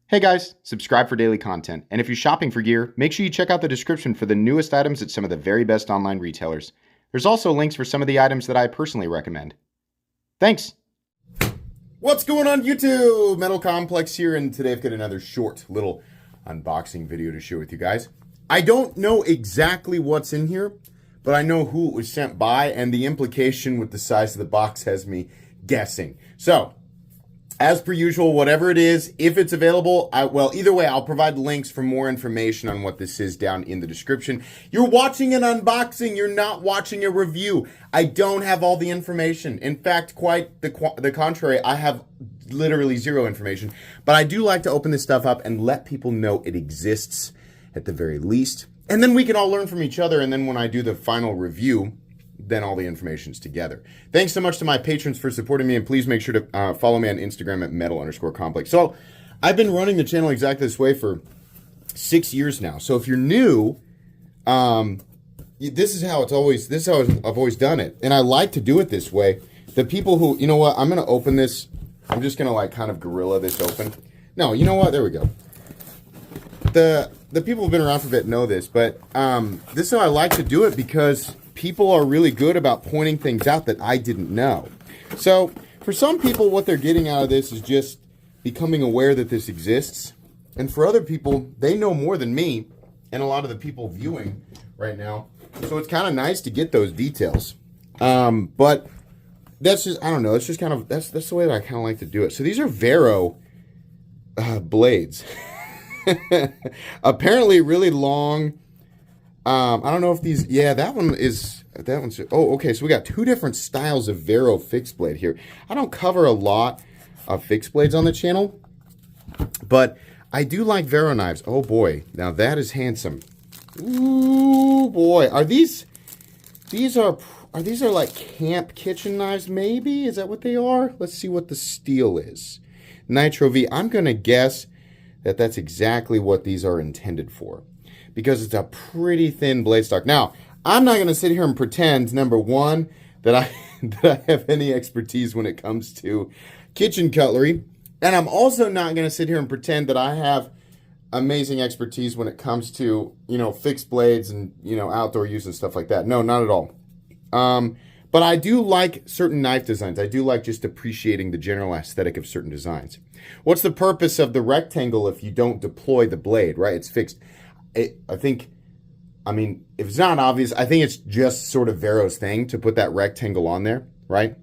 Hey guys, subscribe for daily content. And if you're shopping for gear, make sure you check out the description for the newest items at some of the very best online retailers. There's also links for some of the items that I personally recommend. Thanks! What's going on YouTube? Metal Complex here, and today I've got another short little unboxing video to share with you guys. I don't know exactly what's in here, but I know who it was sent by, and the implication with the size of the box has me guessing. So, as per usual, whatever it is, if it's available, either way, I'll provide links for more information on what this is down in the description. You're watching an unboxing. You're not watching a review. I don't have all the information. In fact, quite the contrary, I have literally zero information. But I do like to open this stuff up and let people know it exists at the very least. And then we can all learn from each other. And then when I do the final review, then all the information's together. Thanks so much to my patrons for supporting me, and please make sure to follow me on Instagram at metal_complex. So I've been running the channel exactly this way for 6 years now. So if you're new, this is how I've always done it. And I like to do it this way. The people who, you know what, I'm going to open this. I'm just going to like kind of gorilla this open. No, you know what? There we go. The people who've been around for a bit know this, but this is how I like to do it because people are really good about pointing things out that I didn't know. So for some people, what they're getting out of this is just becoming aware that this exists. And for other people, they know more than me and a lot of the people viewing right now. So it's kind of nice to get those details. But that's just, I don't know, it's just kind of, that's the way that I kind of like to do it. So these are Vero blades. Apparently really long. I don't know if these, yeah, that one's, oh, okay, so we got two different styles of Vero fixed blade here. I don't cover a lot of fixed blades on the channel, but I do like Vero knives. Oh boy, now that is handsome. Ooh, boy, are these are like camp kitchen knives maybe? Is that what they are? Let's see what the steel is. Nitro V, I'm gonna guess that that's exactly what these are intended for, because it's a pretty thin blade stock. Now, I'm not going to sit here and pretend, number one, that I have any expertise when it comes to kitchen cutlery. And I'm also not going to sit here and pretend that I have amazing expertise when it comes to, you know, fixed blades and, you know, outdoor use and stuff like that. No, not at all. But I do like certain knife designs. I do like just appreciating the general aesthetic of certain designs. What's the purpose of the rectangle if you don't deploy the blade, right? It's fixed. I mean, if it's not obvious, I think it's just sort of Vero's thing to put that rectangle on there, right?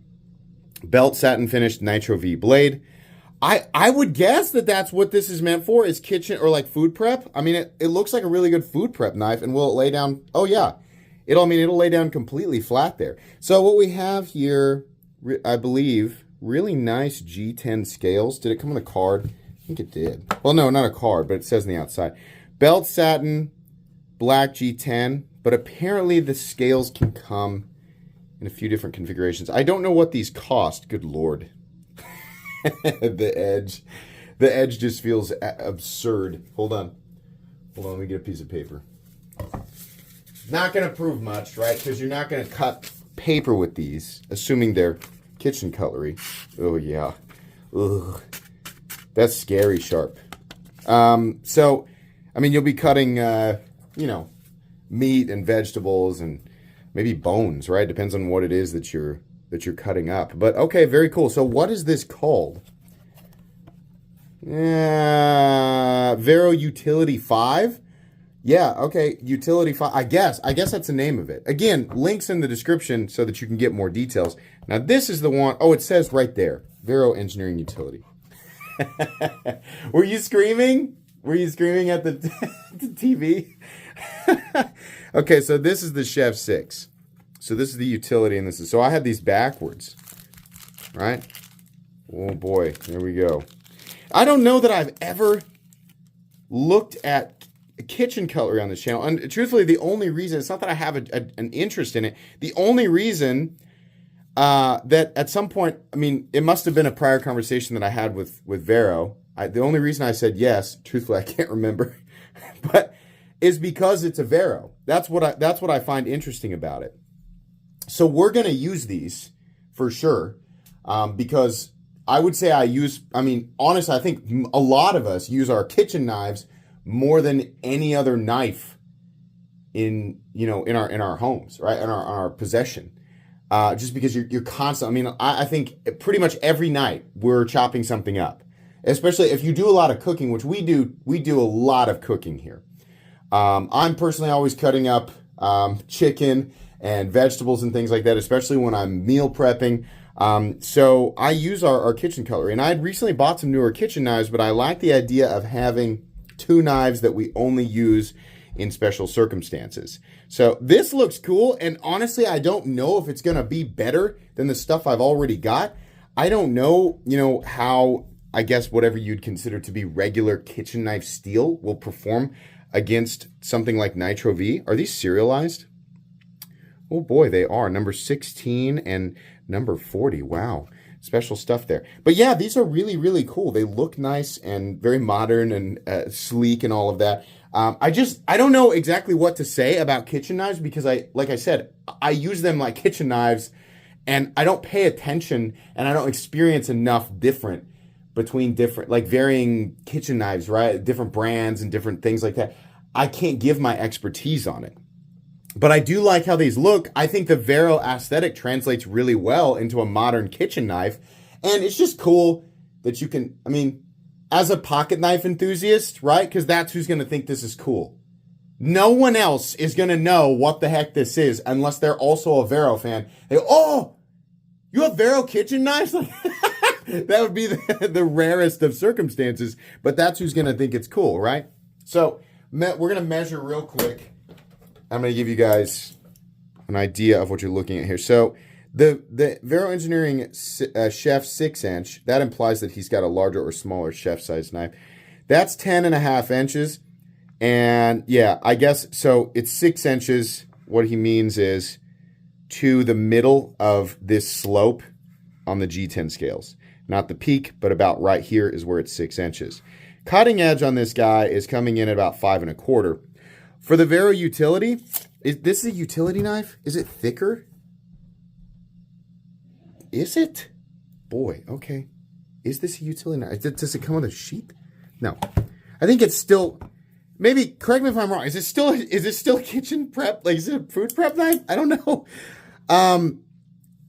Belt satin finished Nitro V blade. I would guess that that's what this is meant for, is kitchen or like food prep. I mean, it looks like a really good food prep knife, and will it lay down? Oh yeah, it'll lay down completely flat there. So what we have here, I believe, really nice G10 scales. Did it come with a card? I think it did. Well, no, not a card, but it says on the outside. Belt satin, black G10, but apparently the scales can come in a few different configurations. I don't know what these cost. Good Lord. The edge just feels absurd. Hold on, let me get a piece of paper. Not going to prove much, right? Because you're not going to cut paper with these, assuming they're kitchen cutlery. Oh, yeah. Ugh. That's scary sharp. So, I mean, you'll be cutting, you know, meat and vegetables and maybe bones, right? Depends on what it is that you're cutting up. But okay, very cool. So what is this called? Vero Utility 5? Yeah, okay, Utility 5. I guess that's the name of it. Again, links in the description so that you can get more details. Now this is the one, oh, it says right there, Vero Engineering Utility. Were you screaming? Were you screaming at the TV? Okay, so this is the Chef 6. So this is the utility, and this is, so I have these backwards, right? Oh boy, here we go. I don't know that I've ever looked at kitchen cutlery on this channel, and truthfully, the only reason, it's not that I have an interest in it, the only reason that at some point, I mean, it must have been a prior conversation that I had with Vero. The only reason I said yes, truthfully, I can't remember, but is because it's a Vero. That's what I find interesting about it. So we're going to use these for sure, because I would say honestly, I think a lot of us use our kitchen knives more than any other knife in our homes, right? In our possession. Just because you're constant. I mean, I think pretty much every night we're chopping something up, especially if you do a lot of cooking, which we do. We do a lot of cooking here. I'm personally always cutting up chicken and vegetables and things like that, especially when I'm meal prepping. So I use our kitchen cutlery, and I had recently bought some newer kitchen knives, but I like the idea of having two knives that we only use in special circumstances. So this looks cool, and honestly, I don't know if it's going to be better than the stuff I've already got. I don't know, how, I guess, whatever you'd consider to be regular kitchen knife steel will perform against something like Nitro V. Are these serialized? Oh boy, they are. Number 16 and number 40. Wow. Special stuff there. But yeah, these are really, really cool. They look nice and very modern and sleek and all of that. I don't know exactly what to say about kitchen knives because like I said, I use them like kitchen knives and I don't pay attention and I don't experience enough different between different, like varying kitchen knives, right? Different brands and different things like that. I can't give my expertise on it. But I do like how these look. I think the Vero aesthetic translates really well into a modern kitchen knife. And it's just cool that you can, as a pocket knife enthusiast, right? Because that's who's going to think this is cool. No one else is going to know what the heck this is unless they're also a Vero fan. They go, oh, you have Vero kitchen knives? That would be the rarest of circumstances. But that's who's going to think it's cool, right? So we're going to measure real quick. I'm going to give you guys an idea of what you're looking at here. So the Vero Engineering Chef 6-inch, that implies that he's got a larger or smaller chef-sized knife. That's 10.5 inches. And yeah, I guess, so it's 6 inches. What he means is to the middle of this slope on the G10 scales. Not the peak, but about right here is where it's 6 inches. Cutting edge on this guy is coming in at about 5.25. For the Vero utility, is this a utility knife? Is it thicker? Is it? Boy, okay. Is this a utility knife? Does it come with a sheath? No. I think it's still, maybe, correct me if I'm wrong, is it still a kitchen prep? Like, is it a food prep knife? I don't know.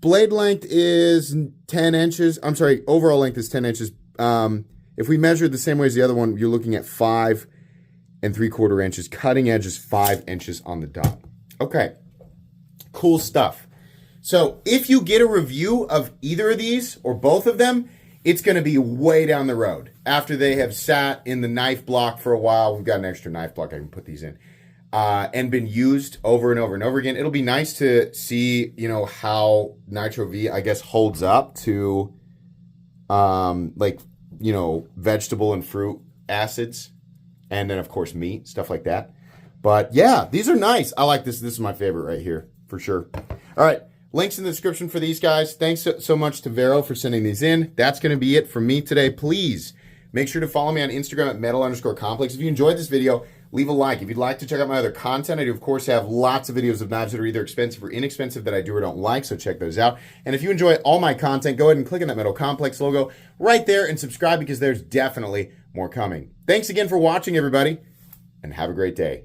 Blade length is 10 inches. I'm sorry, overall length is 10 inches. If we measure it the same way as the other one, you're looking at 5.75 inches. Cutting edge is 5 inches on the dot. Okay, cool stuff. So if you get a review of either of these or both of them, it's going to be way down the road after they have sat in the knife block for a while. We've got an extra knife block I can put these in, and been used over and over and over again. It'll be nice to see, how Nitro V, I guess, holds up to, vegetable and fruit acids. And then, of course, meat, stuff like that. But, yeah, these are nice. I like this. This is my favorite right here, for sure. All right, links in the description for these guys. Thanks so much to Vero for sending these in. That's going to be it from me today. Please make sure to follow me on Instagram at metal_complex. If you enjoyed this video, leave a like. If you'd like to check out my other content, I do, of course, have lots of videos of knives that are either expensive or inexpensive that I do or don't like, so check those out. And if you enjoy all my content, go ahead and click on that Metal Complex logo right there and subscribe because there's definitely more coming. Thanks again for watching, everybody, and have a great day.